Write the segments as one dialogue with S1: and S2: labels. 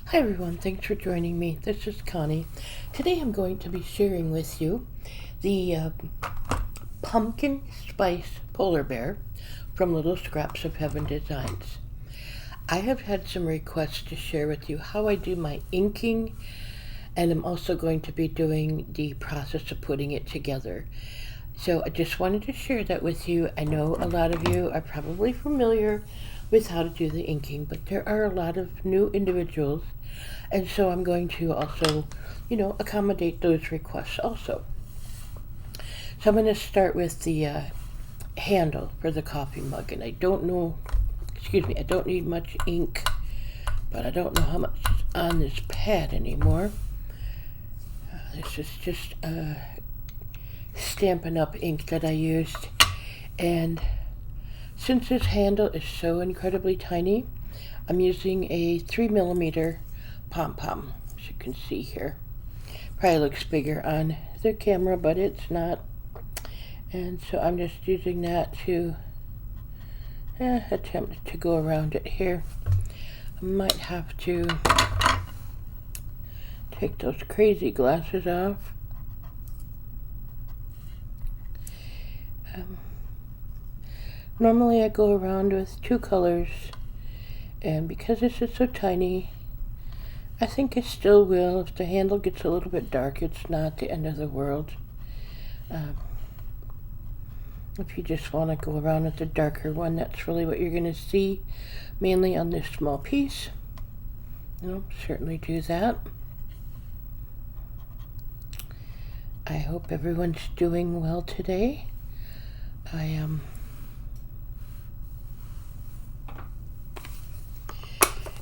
S1: Hi everyone, thanks for joining me. This is Connie. Today I'm going to be sharing with you the pumpkin spice polar bear from Little Scraps of Heaven Designs. I have had some requests to share with you how I do my inking, and I'm also going to be doing the process of putting it together. So I just wanted to share that with you. I know a lot of you are probably familiar with how to do the inking, but there are a lot of new individuals, and so I'm going to also, accommodate those requests also. So I'm going to start with the handle for the coffee mug, and I don't need much ink, but I don't know how much is on this pad anymore. This is just Stampin' Up! Ink that I used, and since this handle is so incredibly tiny, I'm using a 3mm pom-pom, as you can see here. Probably looks bigger on the camera, but it's not. And so I'm just using that to attempt to go around it here. I might have to take those crazy glasses off. Normally I go around with two colors, and because this is so tiny, I think I still will. If the handle gets a little bit dark, it's not the end of the world. If you just want to go around with the darker one, that's really what you're going to see, mainly on this small piece. Certainly do that. I hope everyone's doing well today. I am.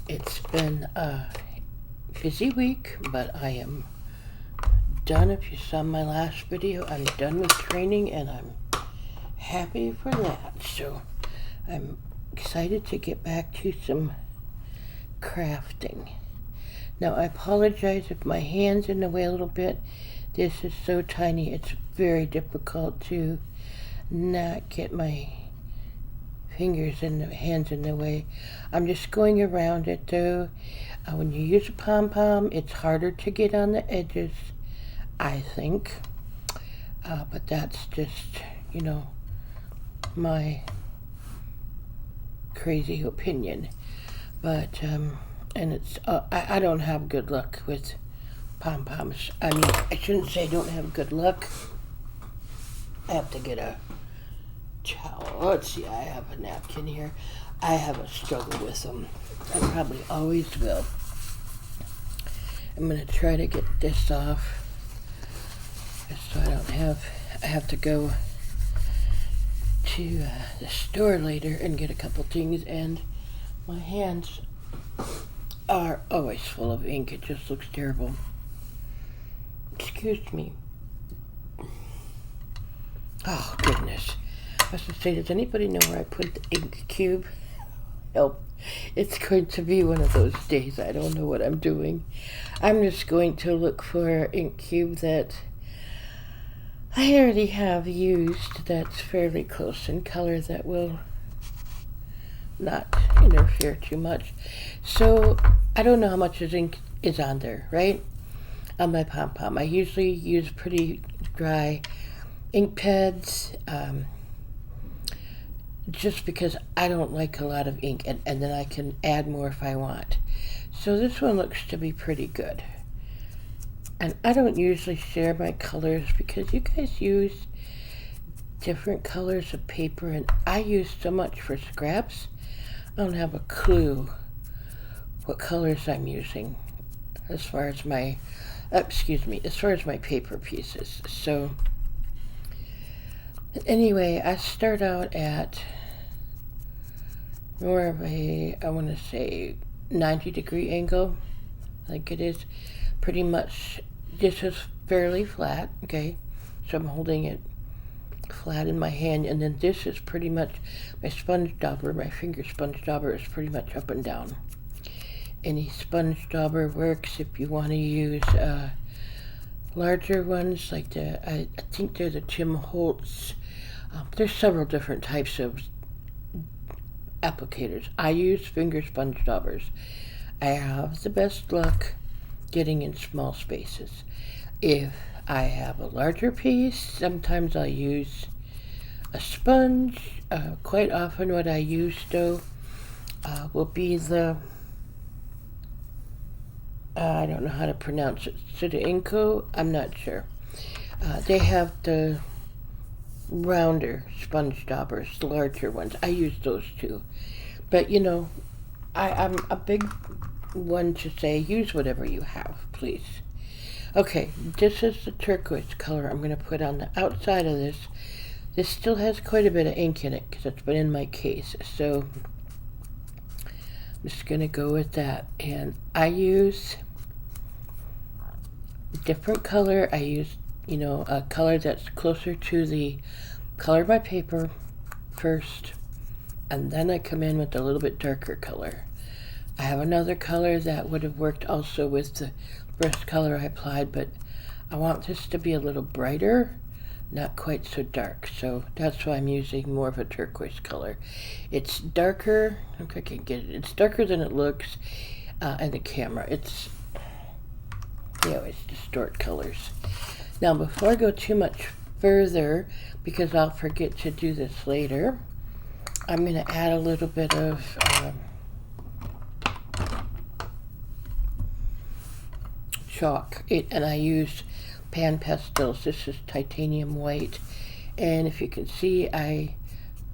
S1: It's been a busy week, but I am done. If you saw my last video, I'm done with training, and I'm happy for that. So I'm excited to get back to some crafting. Now I apologize if my hand's in the way a little bit. This is so tiny, it's very difficult to not get my fingers and the hands in the way. I'm just going around it though. When you use a pom-pom, it's harder to get on the edges, I think. But that's just, my crazy opinion. But, and it's, I don't have good luck with pom-poms. I mean, I shouldn't say I don't have good luck. I have to get a towel. Let's see, I have a napkin here. I have a struggle with them. I probably always will. I'm going to try to get this off so I have to go to the store later and get a couple things, and my hands are always full of ink. It just looks terrible. Excuse me. Oh, goodness. I was going to say, does anybody know where I put the ink cube? Help. It's going to be one of those days. I don't know what I'm doing. I'm just going to look for an ink cube that I already have used that's fairly close in color that will not interfere too much. So I don't know how much ink is on there, right? On my pom-pom. I usually use pretty dry ink pads, just because I don't like a lot of ink, and then I can add more if I want. So this one looks to be pretty good. And I don't usually share my colors because you guys use different colors of paper, and I use so much for scraps, I don't have a clue what colors I'm using as far as my paper pieces. So anyway, I start out at more of a, I want to say 90-degree angle. I think it is pretty much. This is fairly flat, okay? So I'm holding it flat in my hand, and then this is pretty much my sponge dauber. My finger sponge dauber is pretty much up and down. Any sponge dauber works. If you want to use larger ones, like I think they're the Tim Holtz. There's several different types of applicators. I use finger sponge daubers. I have the best luck getting in small spaces. If I have a larger piece, sometimes I'll use a sponge. Quite often what I use though will be the, I don't know how to pronounce it, Sudainko, I'm not sure. They have the rounder sponge daubers, the larger ones. I use those too. But you know, I'm a big one to say use whatever you have, please. Okay, this is the turquoise color I'm going to put on the outside of this. This still has quite a bit of ink in it because it's been in my case. So I'm just going to go with that. And I use a different color. I use, you know, a color that's closer to the color of my paper first. And then I come in with a little bit darker color. I have another color that would have worked also with the first color I applied, but I want this to be a little brighter, not quite so dark. So that's why I'm using more of a turquoise color. It's darker, I think I can get it. It's darker than it looks in the camera. They always distort colors. Now before I go too much further, because I'll forget to do this later, I'm going to add a little bit of chalk. And I use pan pastels. This is titanium white. And if you can see, I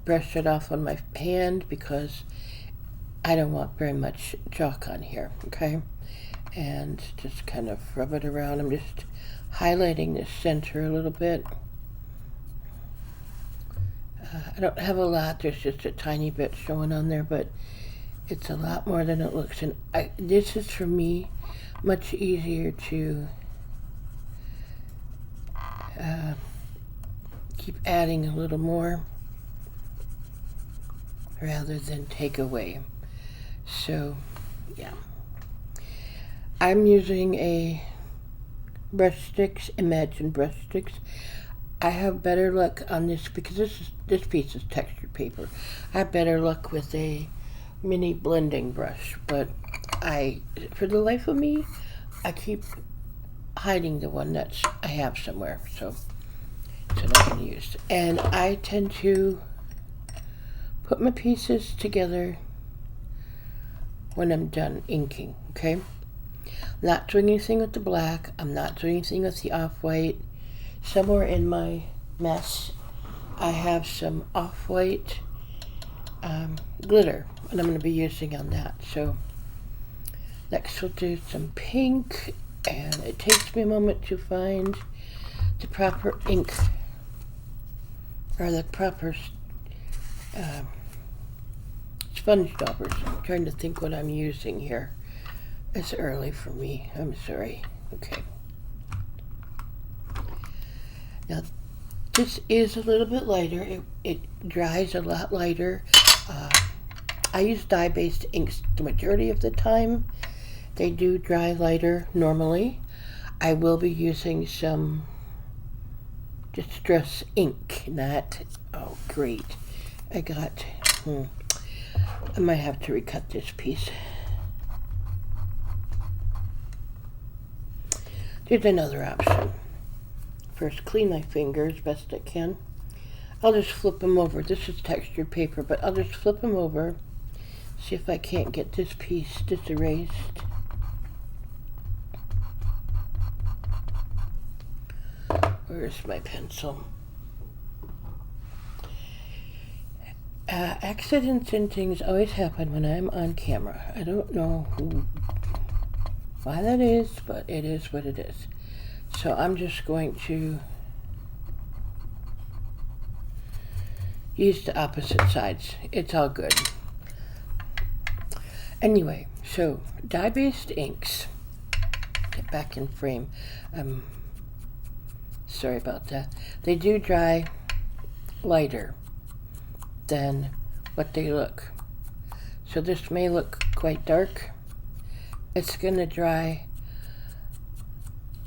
S1: brushed it off on my hand because I don't want very much chalk on here, okay? And just kind of rub it around. I'm just highlighting the center a little bit. I don't have a lot, there's just a tiny bit showing on there, but it's a lot more than it looks. And this is, for me, much easier to keep adding a little more rather than take away. So, yeah. I'm using a brush sticks, Imagine brush sticks. I have better luck on this because this piece is textured paper. I have better luck with a mini blending brush, but for the life of me, I keep hiding the one that I have somewhere, so it's what I'm going to use. And I tend to put my pieces together when I'm done inking, okay? I'm not doing anything with the black. I'm not doing anything with the off-white. Somewhere in my mess, I have some off-white glitter, and I'm going to be using on that. So next we'll do some pink, and it takes me a moment to find the proper ink, or the proper sponge daubers. I'm trying to think what I'm using here. It's early for me. I'm sorry. Okay. Now, this is a little bit lighter. It dries a lot lighter. I use dye-based inks the majority of the time. They do dry lighter normally. I will be using some Distress ink, not, oh great. I might have to recut this piece. There's another option. First, clean my fingers best I can. I'll just flip them over. This is textured paper, but I'll just flip them over. See if I can't get this piece diserased. Where's my pencil? Accidents and things always happen when I'm on camera. I don't know why that is, but it is what it is. So I'm just going to use the opposite sides. It's all good. Anyway, so dye-based inks. Get back in frame. Sorry about that. They do dry lighter than what they look. So this may look quite dark. It's going to dry.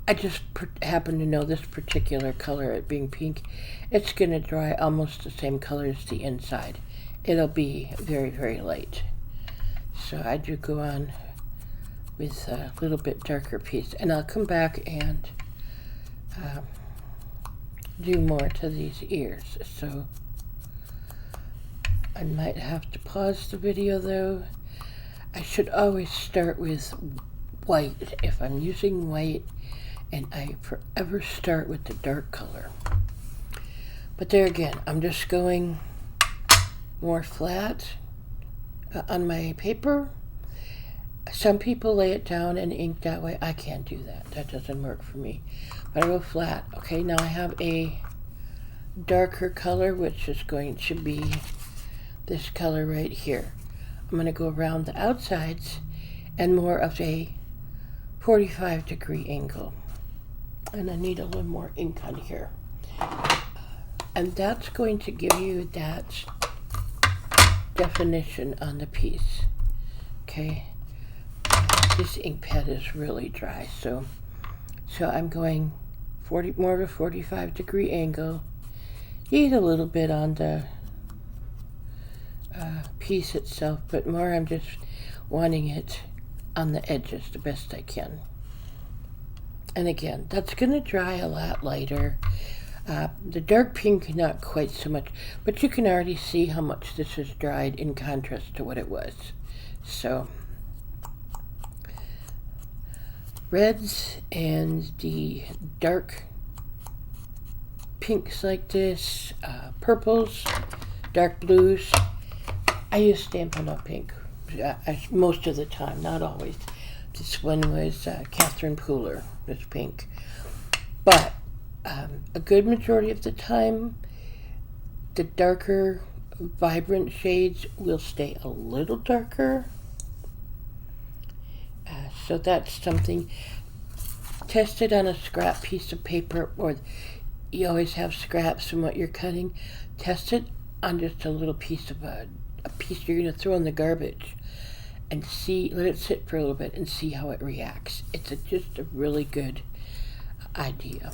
S1: I just happen to know this particular color, it being pink, it's going to dry almost the same color as the inside. It'll be very, very light. So I do go on with a little bit darker piece. And I'll come back and do more to these ears. So I might have to pause the video though. I should always start with white if I'm using white, and I forever start with the dark color. But there again, I'm just going more flat on my paper. Some people lay it down and ink that way. I can't do that. That doesn't work for me. But I go flat. Okay, now I have a darker color, which is going to be this color right here. I'm going to go around the outsides and more of a 45-degree angle. And I need a little more ink on here. And that's going to give you that definition on the piece. Okay. This ink pad is really dry, so I'm going more of a 45-degree angle. Need a little bit on the piece itself, but more I'm just wanting it on the edges the best I can. And again, that's going to dry a lot lighter. The dark pink, not quite so much, but you can already see how much this has dried in contrast to what it was. So reds and the dark pinks like this, purples, dark blues. I use Stampin' Up! Pink most of the time, not always. This one was Catherine Pooler, was pink. But a good majority of the time, the darker, vibrant shades will stay a little darker. So that's something. Test it on a scrap piece of paper, or you always have scraps from what you're cutting. Test it on just a little piece of a piece you're going to throw in the garbage, and let it sit for a little bit and see how it reacts. It's just a really good idea.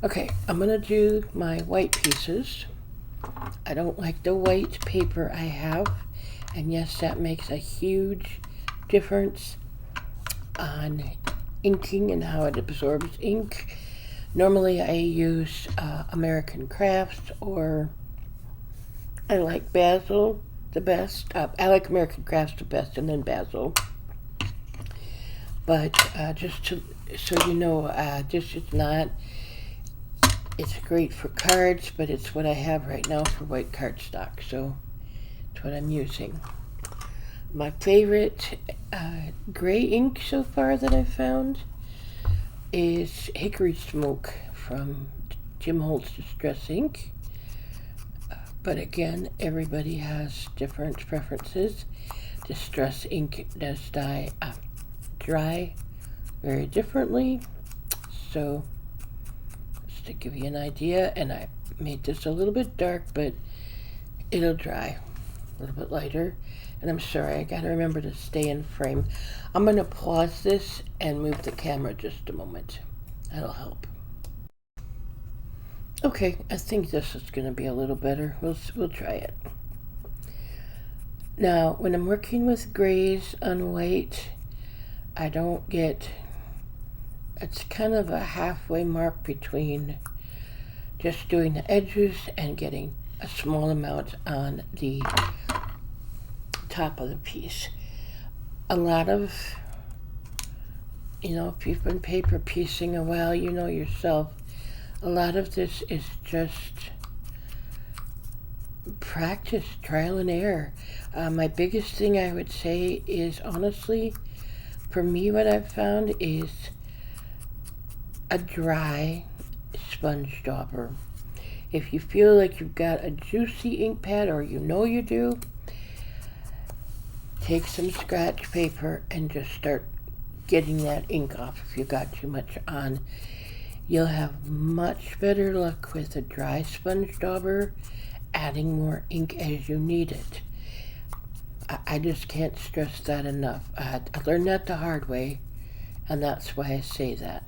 S1: Okay, I'm going to do my white pieces. I don't like the white paper I have, and yes, that makes a huge difference on inking and how it absorbs ink. Normally I use American Crafts, or I like Basil the best. I like American Crafts the best, and then Basil. But so you know, this is not, it's great for cards, but it's what I have right now for white cardstock, so it's what I'm using. My favorite gray ink so far that I've found is Hickory Smoke from Jim Holt's Distress Ink. But again, everybody has different preferences. Distress ink does dry very differently. So, just to give you an idea, and I made this a little bit dark, but it'll dry a little bit lighter. And I'm sorry, I gotta remember to stay in frame. I'm gonna pause this and move the camera just a moment. That'll help. Okay, I think this is gonna be a little better. We'll try it. Now, when I'm working with grays on white, I don't get, it's kind of a halfway mark between just doing the edges and getting a small amount on the top of the piece. A lot of, if you've been paper piecing a while, you know yourself, a lot of this is just practice, trial and error. My biggest thing I would say is, honestly, for me, what I've found is a dry sponge dauber. If you feel like you've got a juicy ink pad, or you do, take some scratch paper and just start getting that ink off. If you got too much on, you'll have much better luck with a dry sponge dauber, adding more ink as you need it. I just can't stress that enough. I learned that the hard way, and that's why I say that.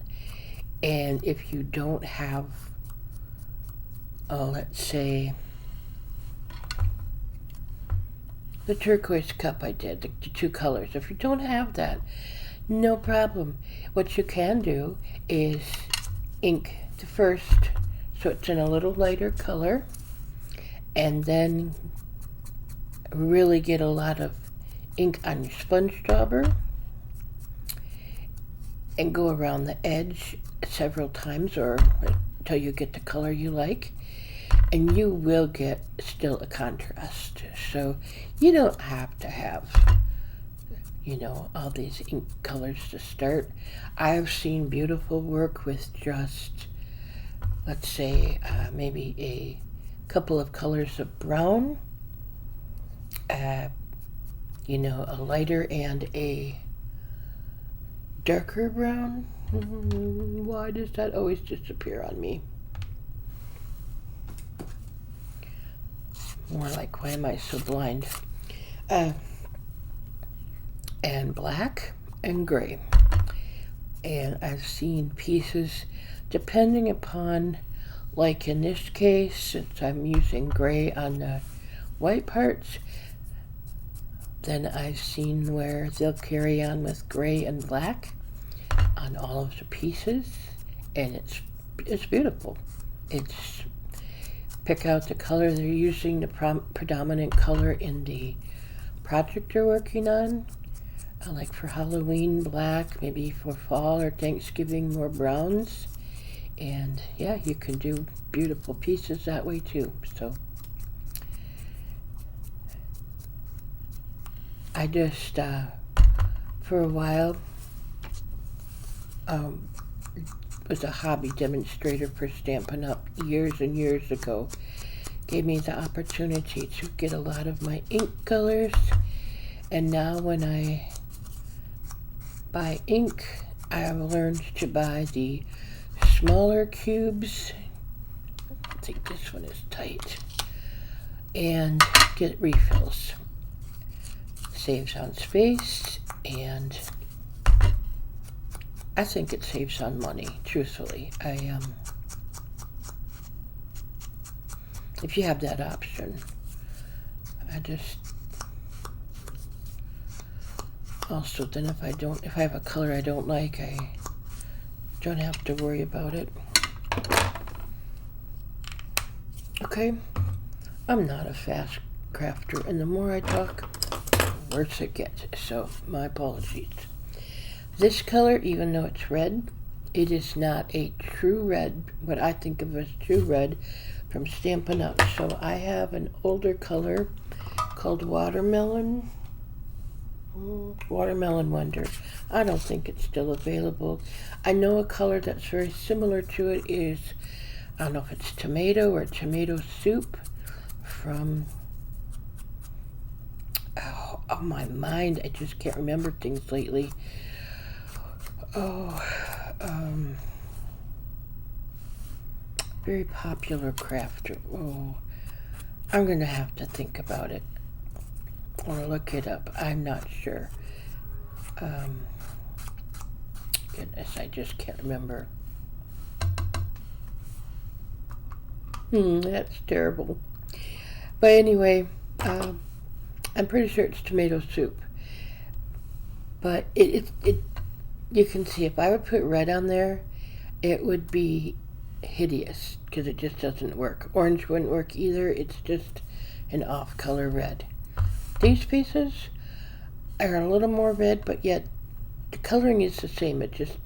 S1: And if you don't have, let's say, the turquoise cup I did, the two colors. If you don't have that, no problem. What you can do is ink the first so it's in a little lighter color, and then really get a lot of ink on your sponge dauber and go around the edge several times or until you get the color you like, and you will get still a contrast. So you don't have to have, you know, all these ink colors to start. I've seen beautiful work with just, let's say, maybe a couple of colors of brown, you know, a lighter and a darker brown. Why does that always disappear on me? More like, why am I so blind? And black and gray. And I've seen pieces, depending upon, like in this case, since I'm using gray on the white parts, then I've seen where they'll carry on with gray and black on all of the pieces, and it's beautiful. It's pick out the color they're using, the predominant color in the project they're working on. Like for Halloween, black, maybe for fall or Thanksgiving, more browns. And yeah, you can do beautiful pieces that way too. So I just, for a while, was a hobby demonstrator for Stampin' Up! Years and years ago. Gave me the opportunity to get a lot of my ink colors. And now when I buy ink, I have learned to buy the smaller cubes. I think this one is tight. And get refills. Saves on space, and I think it saves on money, truthfully. If you have that option, also then if I have a color I don't like, I don't have to worry about it. Okay, I'm not a fast crafter, and the more I talk, the worse it gets, so my apologies. This color, even though it's red, it is not a true red, what I think of as true red from Stampin' Up! So I have an older color called Watermelon Wonder. I don't think it's still available. I know a color that's very similar to it is, I don't know if it's tomato or tomato soup from, oh my mind, I just can't remember things lately. Very popular crafter. I'm gonna have to think about it or look it up. I'm not sure. Goodness, I just can't remember. That's terrible. But anyway, I'm pretty sure it's tomato soup. But it you can see if I would put red on there, it would be hideous because it just doesn't work. Orange wouldn't work either. It's just an off-color red. These pieces are a little more red, but yet the coloring is the same. It just,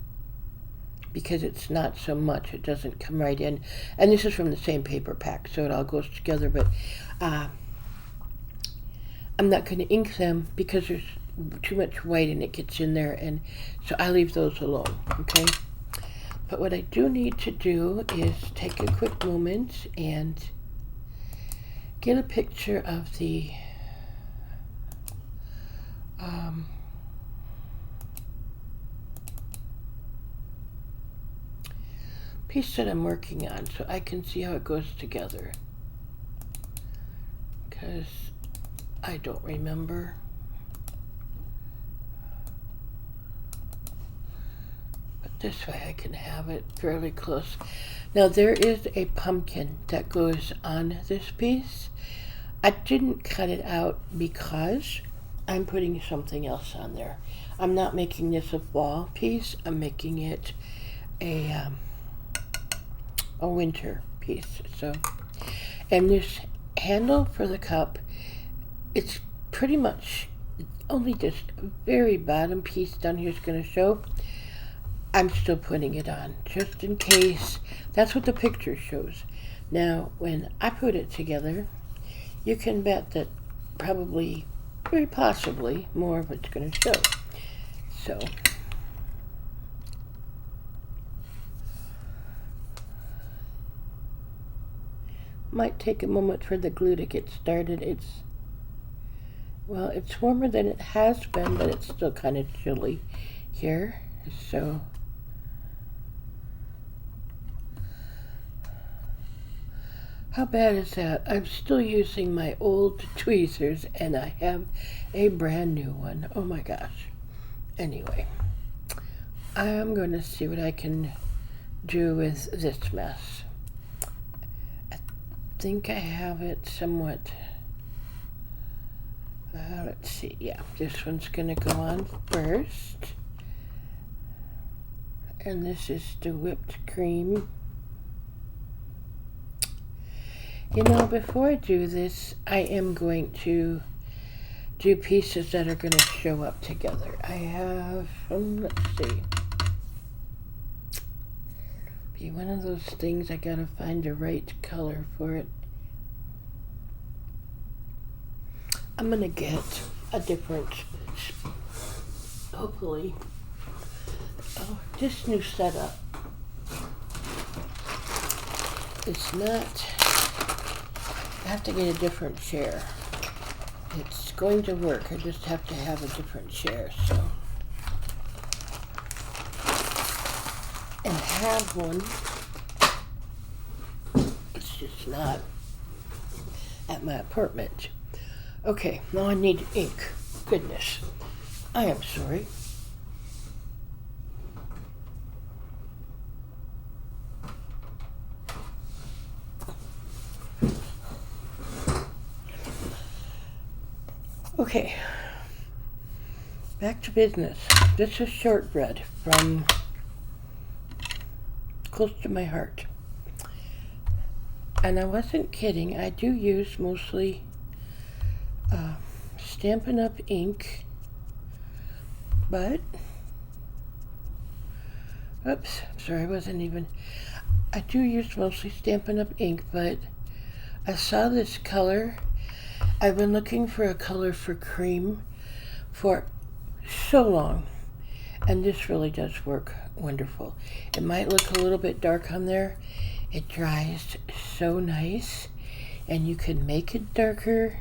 S1: because it's not so much, it doesn't come right in. And this is from the same paper pack, so it all goes together. But I'm not going to ink them because there's too much white and it gets in there, and so I leave those alone, okay? But what I do need to do is take a quick moment and get a picture of the piece that I'm working on so I can see how it goes together, because I don't remember. This way I can have it fairly close. Now there is a pumpkin that goes on this piece. I didn't cut it out because I'm putting something else on there. I'm not making this a wall piece. I'm making it a winter piece. So, and this handle for the cup, it's pretty much only just a very bottom piece down here is going to show. I'm still putting it on just in case. That's what the picture shows. Now, when I put it together, you can bet that probably, very possibly, more of it's going to show. So, might take a moment for the glue to get started. It's warmer than it has been, but it's still kind of chilly here. So, how bad is that? I'm still using my old tweezers and I have a brand new one. Oh my gosh. Anyway, I'm going to see what I can do with this mess. I think I have it somewhat. Let's see. Yeah, this one's going to go on first. And this is the whipped cream. You know, before I do this, I am going to do pieces that are going to show up together. I have, let's see. Be one of those things I got to find the right color for it. I'm going to get a different, hopefully, this new setup. It's not, I have to get a different chair. It's going to work, I just have to have a different chair, so. And have one, it's just not at my apartment. Okay, now I need ink. Goodness, I am sorry. Okay, back to business. This is shortbread from close to my heart. And I wasn't kidding, I do use mostly Stampin' Up! Ink, but, oops, sorry, I do use mostly Stampin' Up! Ink, but I saw this color. I've been looking for a color for cream for so long, and this really does work wonderful. It might look a little bit dark on there. It dries so nice, and you can make it darker.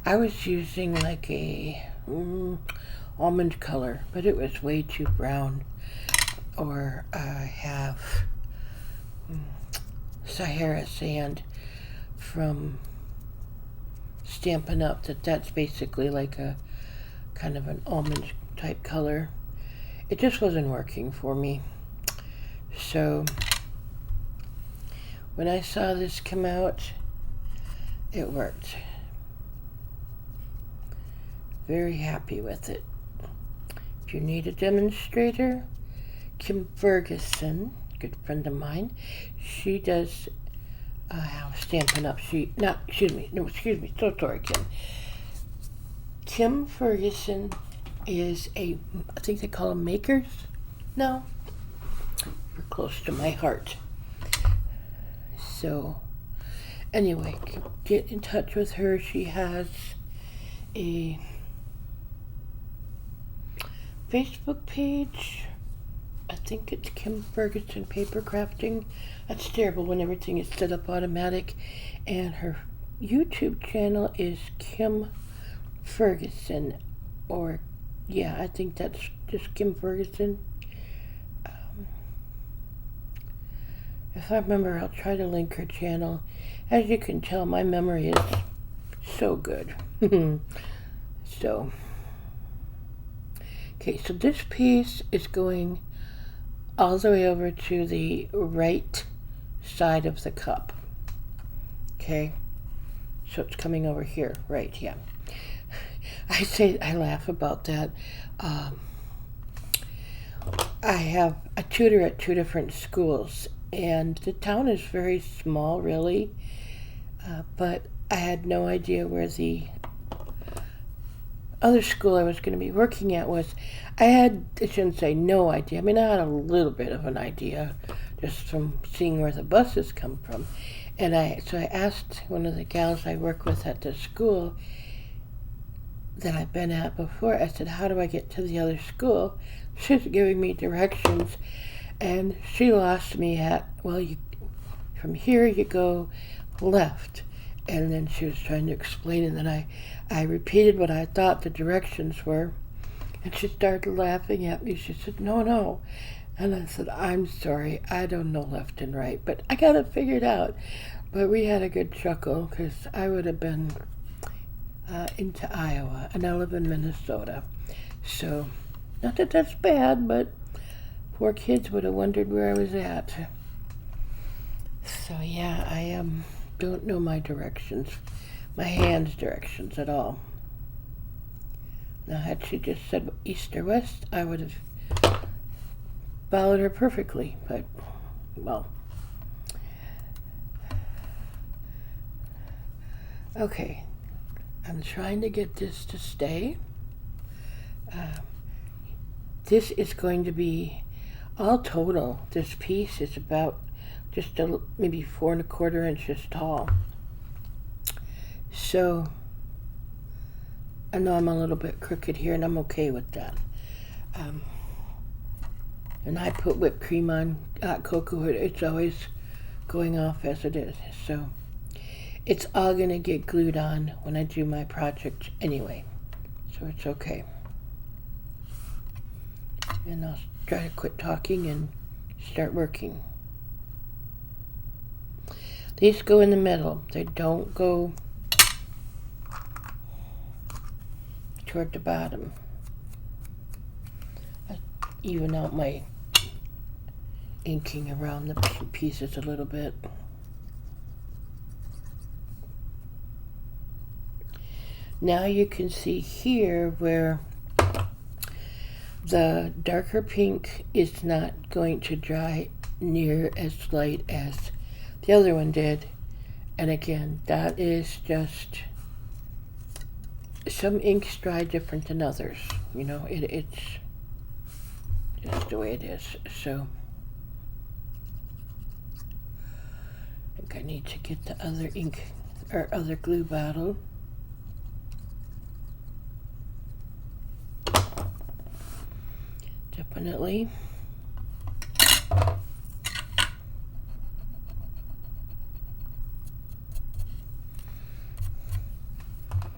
S1: I was using like a almond color, but it was way too brown. Or I have Sahara sand from Stampin' Up! That's basically like a kind of an almond type color. It just wasn't working for me. So when I saw this come out, it worked. Very happy with it. If you need a demonstrator, Kim Ferguson, good friend of mine, she does Stampin' Up! Excuse me, so sorry, Kim. Kim Ferguson is I think they call them makers now. We're close to my heart. So, anyway, get in touch with her. She has a Facebook page. I think it's Kim Ferguson Paper Crafting. That's terrible when everything is set up automatic. And her YouTube channel is Kim Ferguson. Or, yeah, I think that's just Kim Ferguson. If I remember, I'll try to link her channel. As you can tell, my memory is so good. So, okay, so this piece is going all the way over to the right side of the cup. Okay, so it's coming over here, right? Yeah. I laugh about that. I have a tutor at 2 different schools, and the town is very small, really. But I had no idea where the other school I was going to be working at was. I shouldn't say no idea. I mean, I had a little bit of an idea just from seeing where the buses come from. So I asked one of the gals I work with at the school that I've been at before, I said, how do I get to the other school? She was giving me directions, and she lost me at, well, from here you go left. And then she was trying to explain, and then I repeated what I thought the directions were, and she started laughing at me. She said, no. And I said, I'm sorry, I don't know left and right, but I got it figured out. But we had a good chuckle, because I would have been into Iowa, and I live in Minnesota. So, not that that's bad, but poor kids would have wondered where I was at. So yeah, I don't know my directions, my hand's directions at all. Now, had she just said east or west, I would have followed her perfectly, but, well. Okay, I'm trying to get this to stay. This is going to be, all total, this piece is about just maybe 4 1/4 inches tall. So, I know I'm a little bit crooked here, and I'm okay with that. And I put whipped cream on cocoa. It's always going off as it is. So, it's all going to get glued on when I do my project anyway. So, it's okay. And I'll try to quit talking and start working. These go in the middle. They don't go toward the bottom. I even out my inking around the pieces a little bit. Now you can see here where the darker pink is not going to dry near as light as the other one did. And again, that is just, some inks dry different than others. You know, it's just the way it is. So, I think I need to get the other ink, or other glue bottle. Definitely.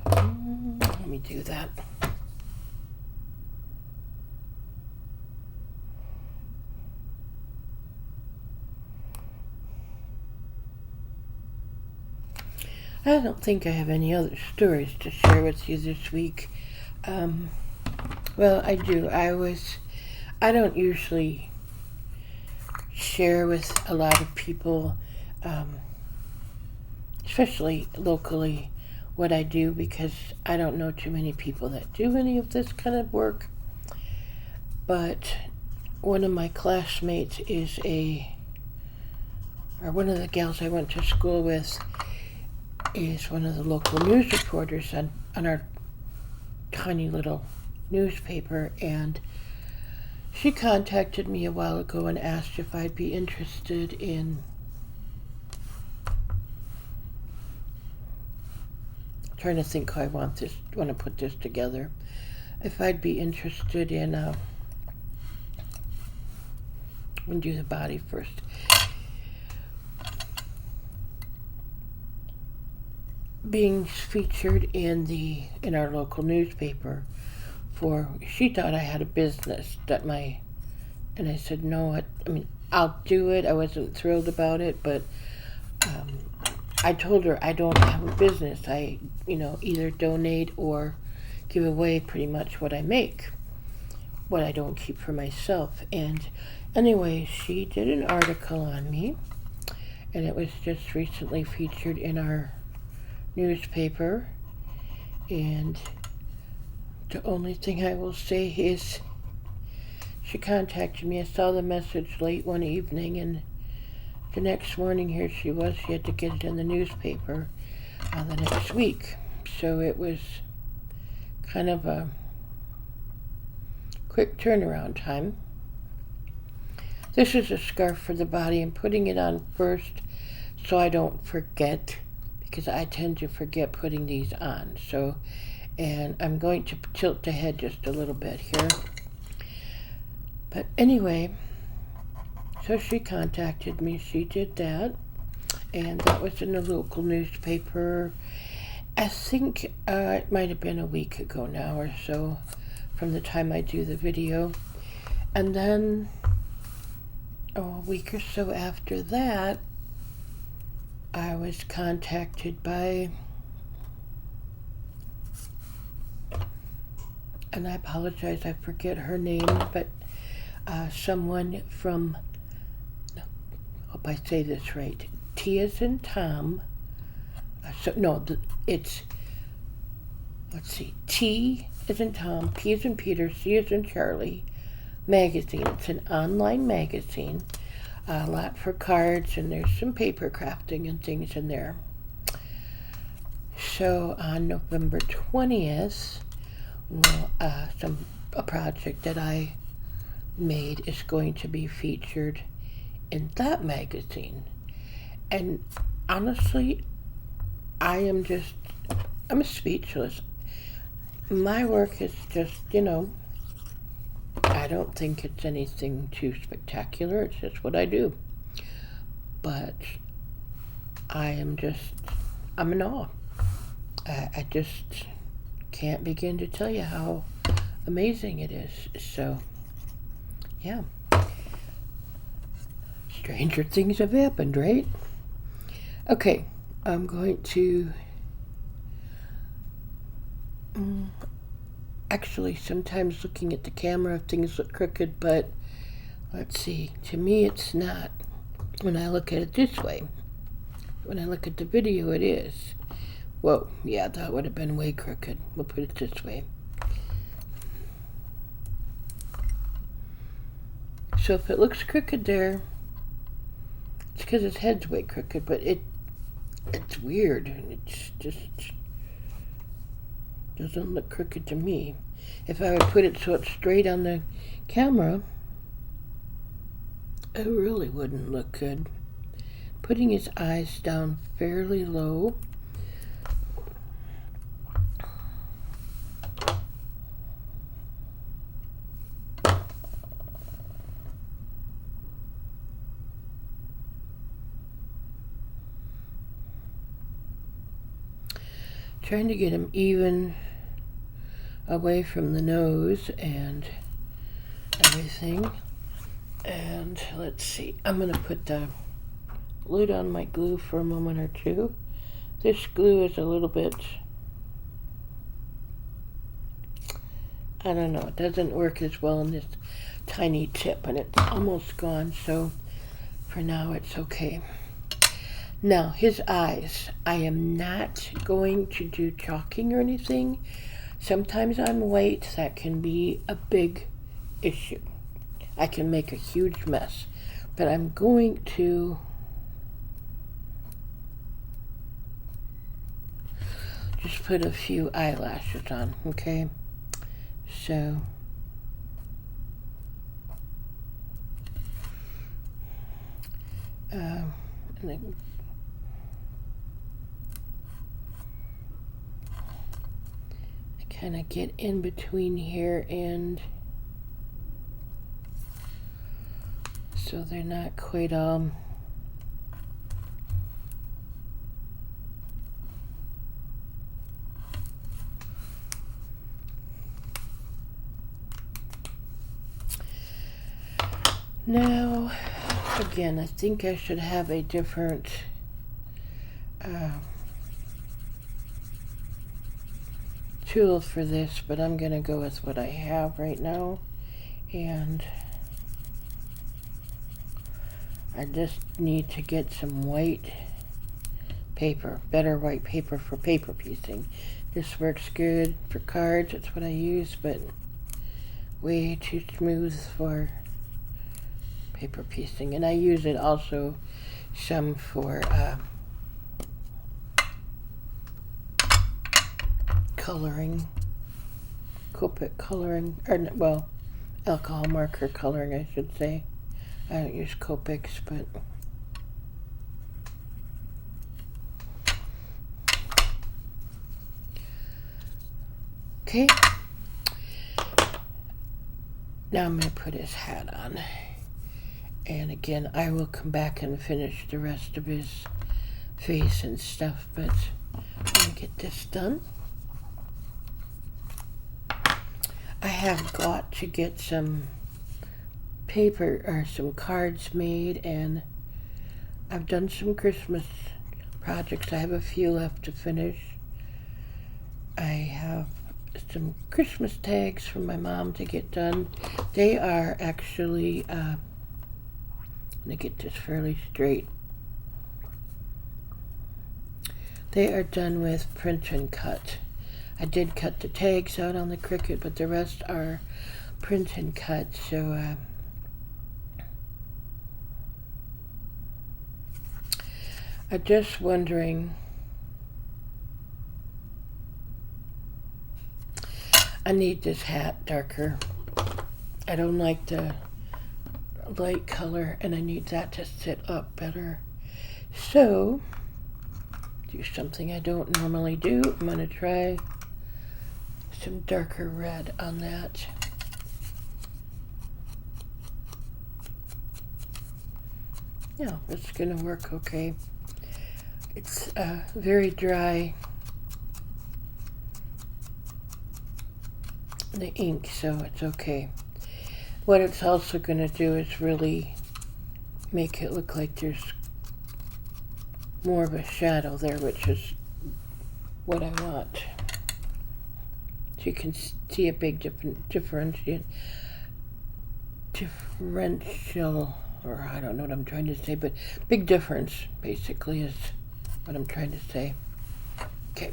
S1: Let me do that. I don't think I have any other stories to share with you this week. Well, I do. I don't usually share with a lot of people, especially locally, what I do, because I don't know too many people that do any of this kind of work. But one of my classmates one of the gals I went to school with is one of the local news reporters on our tiny little newspaper, and she contacted me a while ago and asked if I'd be interested in trying to think how I want to put this together. If I'd be interested in I'm gonna do the body first. Being featured in our local newspaper she thought I had a business and I said, no, I'll do it. I wasn't thrilled about it, but I told her I don't have a business. I, either donate or give away pretty much what I make, what I don't keep for myself. And anyway, she did an article on me, and it was just recently featured in our newspaper. And the only thing I will say is she contacted me. I saw the message late one evening, and the next morning here she was. She had to get it in the newspaper the next week. So it was kind of a quick turnaround time. This is a scarf for the body. I'm putting it on first so I don't forget, because I tend to forget putting these on. So, and I'm going to tilt the head just a little bit here. But anyway, so she contacted me. She did that, and that was in the local newspaper. I think it might have been a week ago now or so from the time I do the video. And then a week or so after that, I was contacted by, and I apologize, I forget her name, but someone from, hope I say this right, T as in Tom, it's, let's see, T as in Tom, P as in Peter, C as in Charlie magazine. It's an online magazine, a lot for cards, and there's some paper crafting and things in there. So on November 20th, a project that I made is going to be featured in that magazine. And honestly, I'm speechless. My work is just, I don't think it's anything too spectacular. It's just what I do. But I'm in awe. I just can't begin to tell you how amazing it is. So, yeah. Stranger things have happened, right? Okay, I'm going to actually, sometimes looking at the camera things look crooked, but let's see, to me it's not when I look at it this way. When I look at the video, it is. Whoa, yeah, that would have been way crooked. We'll put it this way. So if it looks crooked there, it's because his head's way crooked, but it's weird. It's just doesn't look crooked to me. If I would put it so it's straight on the camera, it really wouldn't look good. Putting his eyes down fairly low. Trying to get him even away from the nose and everything. And let's see, I'm going to put the lid on my glue for a moment or two. This glue is a little bit, I don't know, it doesn't work as well in this tiny tip, and it's almost gone, so for now it's okay. Now, his eyes, I am not going to do chalking or anything. Sometimes on white, that can be a big issue. I can make a huge mess. But I'm going to just put a few eyelashes on, okay? So, and then kind of get in between here, and so they're not quite now again, I think I should have a different tool for this, but I'm gonna go with what I have right now, and I just need to get some white paper, better white paper for paper piecing. This works good for cards, that's what I use, but way too smooth for paper piecing. And I use it also some for coloring, Copic coloring, or well, alcohol marker coloring, I should say. I don't use Copics, but okay. Now I'm going to put his hat on. And again, I will come back and finish the rest of his face and stuff, but I'm going to get this done. I have got to get some paper or some cards made, and I've done some Christmas projects. I have a few left to finish. I have some Christmas tags for my mom to get done. They are actually, let me get this fairly straight. They are done with print and cut. I did cut the tags out on the Cricut, but the rest are print and cut, so I'm just wondering, I need this hat darker. I don't like the light color, and I need that to sit up better. So, do something I don't normally do. I'm going to try some darker red on that. Yeah, it's going to work okay. It's very dry, the ink, so it's okay. What it's also going to do is really make it look like there's more of a shadow there, which is what I want. So you can see a big differential, or I don't know what I'm trying to say, but big difference basically is what I'm trying to say. Okay.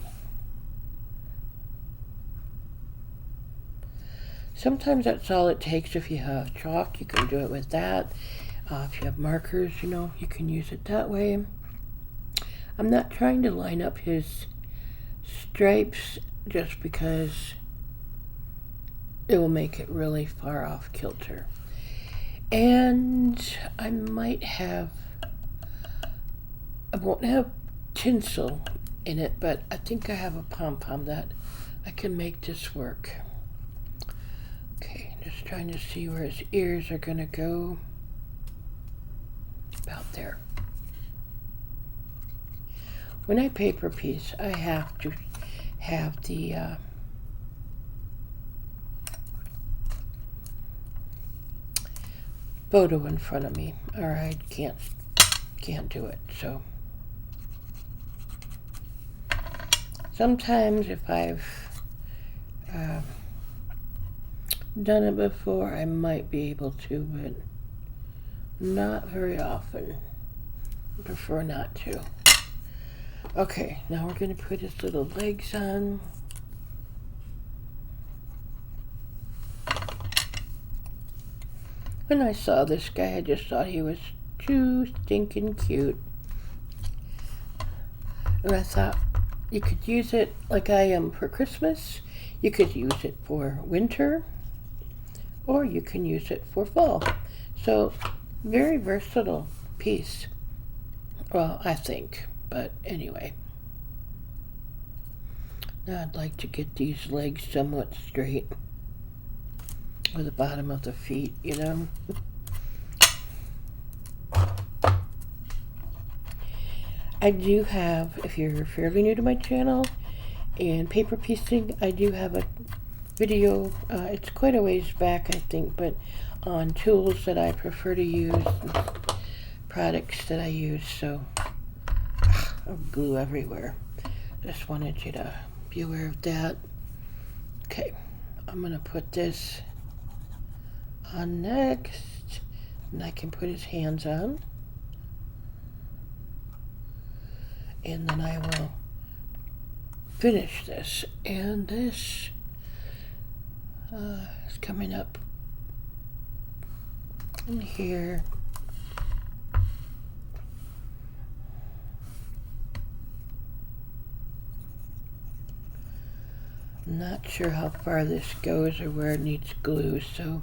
S1: Sometimes that's all it takes. If you have chalk, you can do it with that. If you have markers, you know, you can use it that way. I'm not trying to line up his stripes just because it will make it really far off kilter. And I won't have tinsel in it, but I think I have a pom-pom that I can make this work. Okay, just trying to see where his ears are gonna go. About there. When I paper piece, I have to have the photo in front of me, or I can't do it. So sometimes if I've done it before, I might be able to, but not very often. I prefer not to. Okay, now we're going to put his little legs on. When I saw this guy, I just thought he was too stinking cute. And I thought you could use it like I am for Christmas. You could use it for winter, or you can use it for fall. So, very versatile piece. Well, I think. But anyway. Now I'd like to get these legs somewhat straight. Or the bottom of the feet, you know. I do have, if you're fairly new to my channel and paper piecing, I do have a video, it's quite a ways back I think, but on tools that I prefer to use, products that I use, so glue everywhere. Just wanted you to be aware of that. Okay, I'm going to put this on next, and I can put his hands on. and then I will finish this. And this is coming up in here. I'm not sure how far this goes or where it needs glue, so.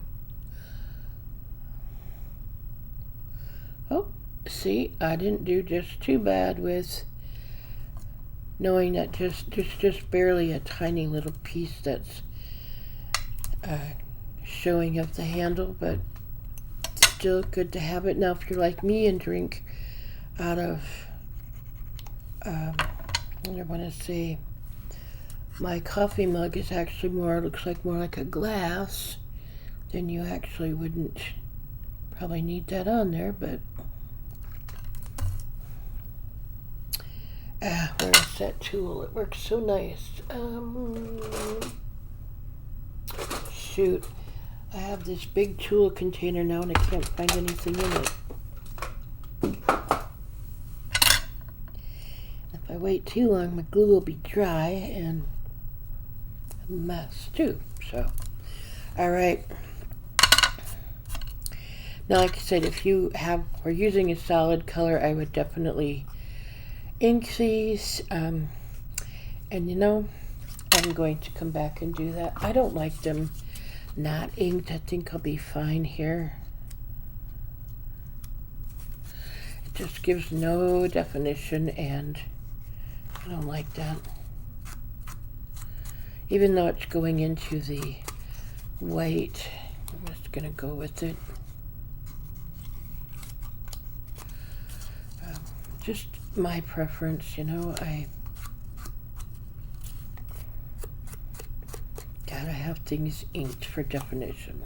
S1: Oh, see, I didn't do just too bad with knowing that there's just barely a tiny little piece that's showing of the handle, but still good to have it. Now, if you're like me and drink out of, I want to say, my coffee mug is actually looks like more like a glass, then you actually wouldn't probably need that on there, but where's that tool? It works so nice. Shoot, I have this big tool container now and I can't find anything in it. If I wait too long, my glue will be dry and a mess too. So, all right. Now, like I said, if you are using a solid color, I would definitely ink these. And you know, I'm going to come back and do that. I don't like them not inked. I think I'll be fine here. It just gives no definition, and I don't like that. Even though it's going into the white, I'm just gonna go with it. Just my preference, you know. I gotta have things inked for definition.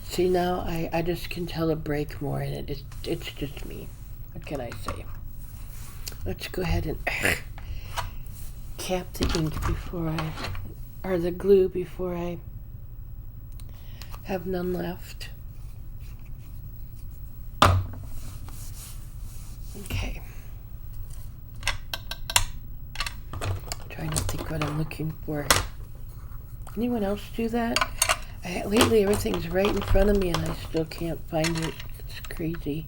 S1: See, now I just can tell a break more in it. It's just me. What can I say? Let's go ahead and cap the ink or the glue before I have none left. Okay. Trying to think what I'm looking for. Anyone else do that? Lately everything's right in front of me and I still can't find it. It's crazy.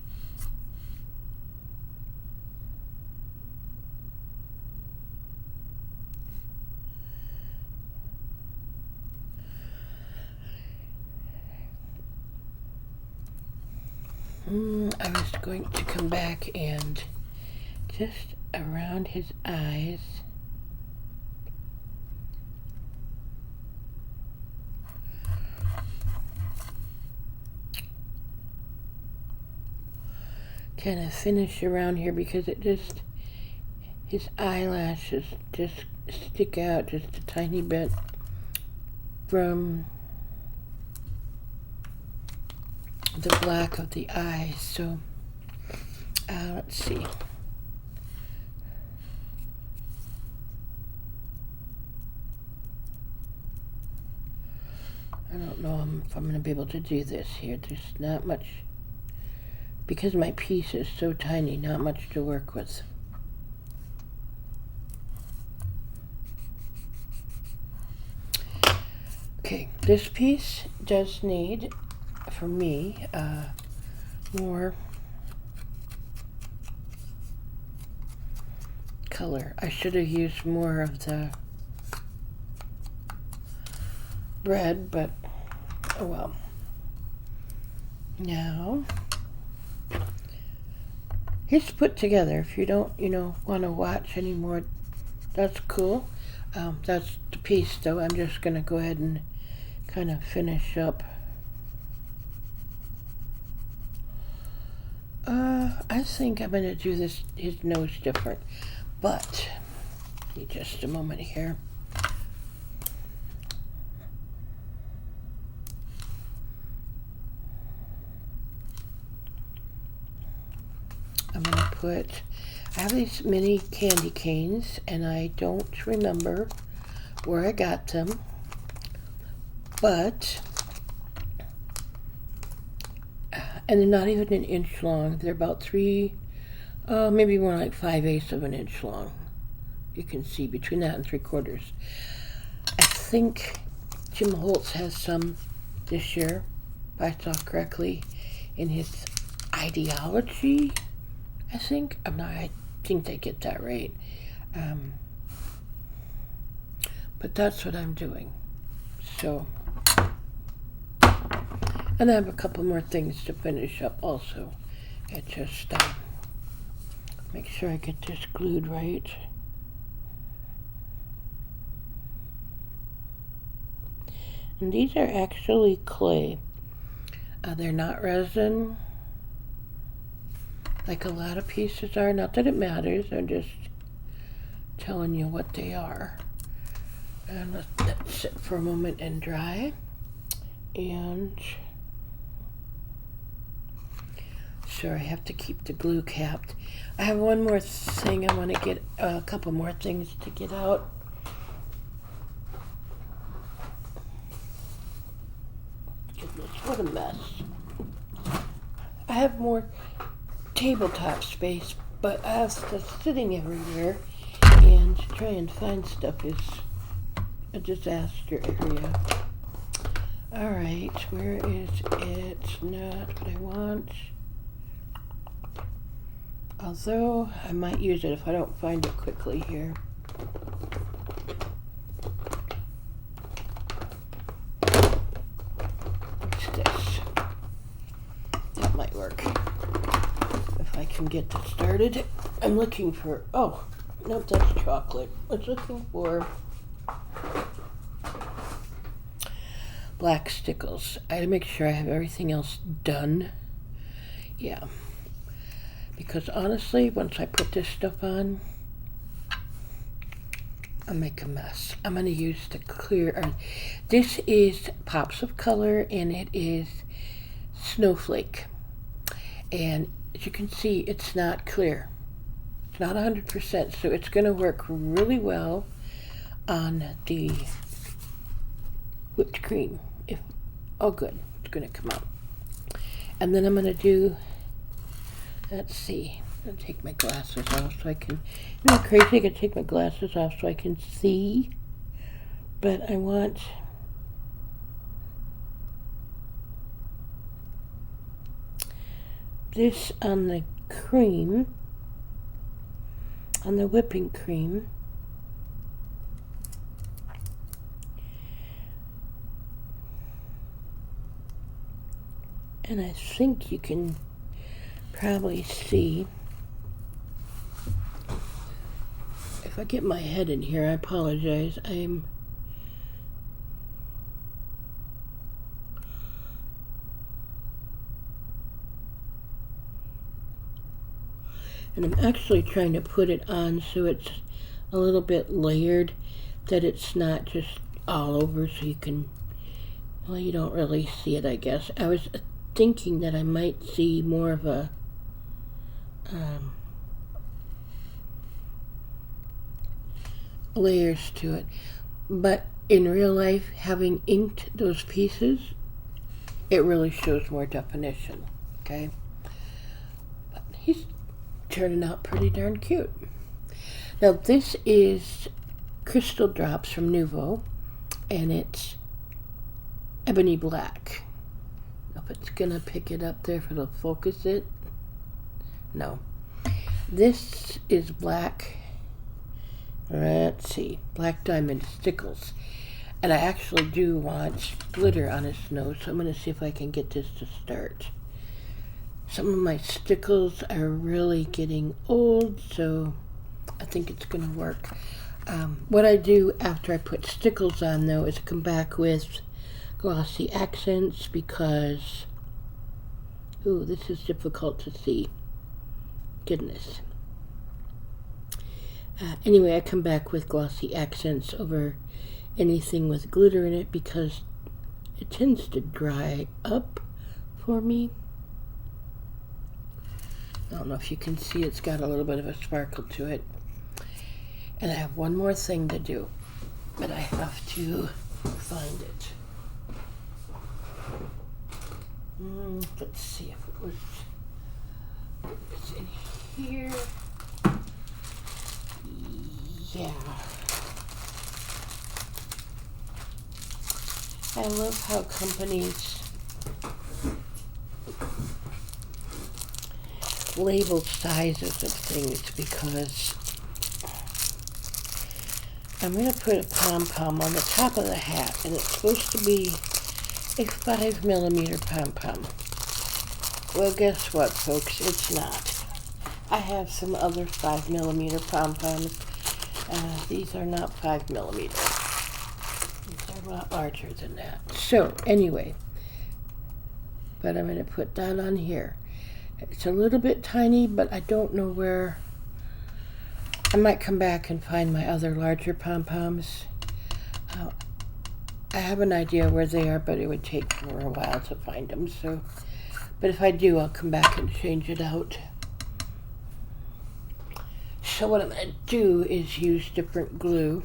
S1: I was going to come back and just around his eyes. Kind of finish around here because his eyelashes just stick out just a tiny bit from the black of the eyes. So let's see. I don't know if I'm going to be able to do this here. There's not much, because my piece is so tiny, not much to work with. Okay, this piece does need, for me, more color. I should have used more of the red, but oh well. Now, he's put together. If you don't, want to watch anymore, that's cool. That's the piece, though. I'm just going to go ahead and kind of finish up. I think I'm going to do his nose different, but need just a moment here. I'm going to I have these mini candy canes, and I don't remember where I got them, but, and they're not even an inch long. They're about 3 maybe more like 5/8 of an inch long. You can see between that and 3/4. I think Jim Holtz has some this year, if I saw correctly, in his ideology. I think I think they get that right. But that's what I'm doing. So, and I have a couple more things to finish up also. It just make sure I get this glued right. And these are actually clay. They're not resin, like a lot of pieces are. Not that it matters, I'm just telling you what they are. And let that sit for a moment and dry. And sure, I have to keep the glue capped. I have one more thing. I want to get a couple more things to get out. Goodness, what a mess. I have more tabletop space, but I have stuff sitting everywhere, and to try and find stuff is a disaster area. Alright, where is it? Not what I want. Although, I might use it if I don't find it quickly here. What's this? That might work. If I can get this started. I'm looking for, oh, nope, that's chocolate. I was looking for black stickles. I had to make sure I have everything else done. Yeah. Because honestly, once I put this stuff on, I'll make a mess. I'm going to use the clear, this is Pops of Color, and it is Snowflake. And as you can see, it's not clear. It's not 100%, so it's going to work really well on the whipped cream. Oh good, it's going to come out. And then I'm going to do, let's see, I'm going to take my glasses off so I can, isn't it crazy? I can take my glasses off so I can see, but I want this on the cream, on the whipping cream. And I think you can probably see, if I get my head in here, I apologize. And I'm actually trying to put it on so it's a little bit layered, that it's not just all over, so you can, well, you don't really see it, I guess. I was thinking that I might see more of a layers to it, but in real life, having inked those pieces, it really shows more definition. Okay, but he's turning out pretty darn cute. Now this is Crystal Drops from Nuvo, and it's ebony black. If it's gonna pick it up there, if it'll focus it. No. This is black, let's see, black diamond stickles. And I actually do want glitter on his nose, so I'm gonna see if I can get this to start. Some of my stickles are really getting old, so I think it's gonna work. What I do after I put stickles on, though, is come back with glossy accents, because, ooh, this is difficult to see. Goodness. Anyway, I come back with glossy accents over anything with glitter in it, because it tends to dry up for me. I don't know if you can see, it's got a little bit of a sparkle to it. And I have one more thing to do, but I have to find it. Let's see if it was in here. Yeah. I love how companies label sizes of things, because I'm going to put a pom-pom on the top of the hat, and it's supposed to be a 5mm pom-pom. Well, guess what, folks? It's not. I have some other 5mm pom-poms. These are not 5mm. They're a lot larger than that. So, anyway, but I'm going to put that on here. It's a little bit tiny, but I don't know where. I might come back and find my other larger pom-poms. I have an idea where they are, but it would take for a while to find them. So, but if I do, I'll come back and change it out. So what I'm going to do is use different glue.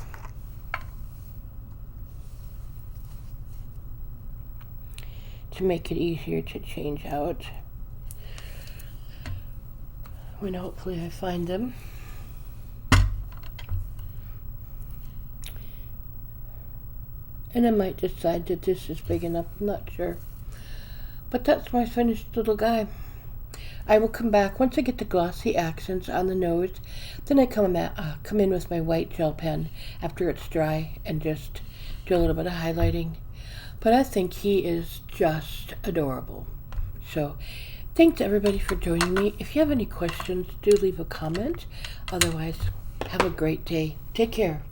S1: To make it easier to change out when hopefully I find them. And I might decide that this is big enough, I'm not sure. But that's my finished little guy. I will come back once I get the glossy accents on the nose. Then I come in with my white gel pen after it's dry and just do a little bit of highlighting. But I think he is just adorable. So, thanks everybody for joining me. If you have any questions, do leave a comment. Otherwise, have a great day. Take care.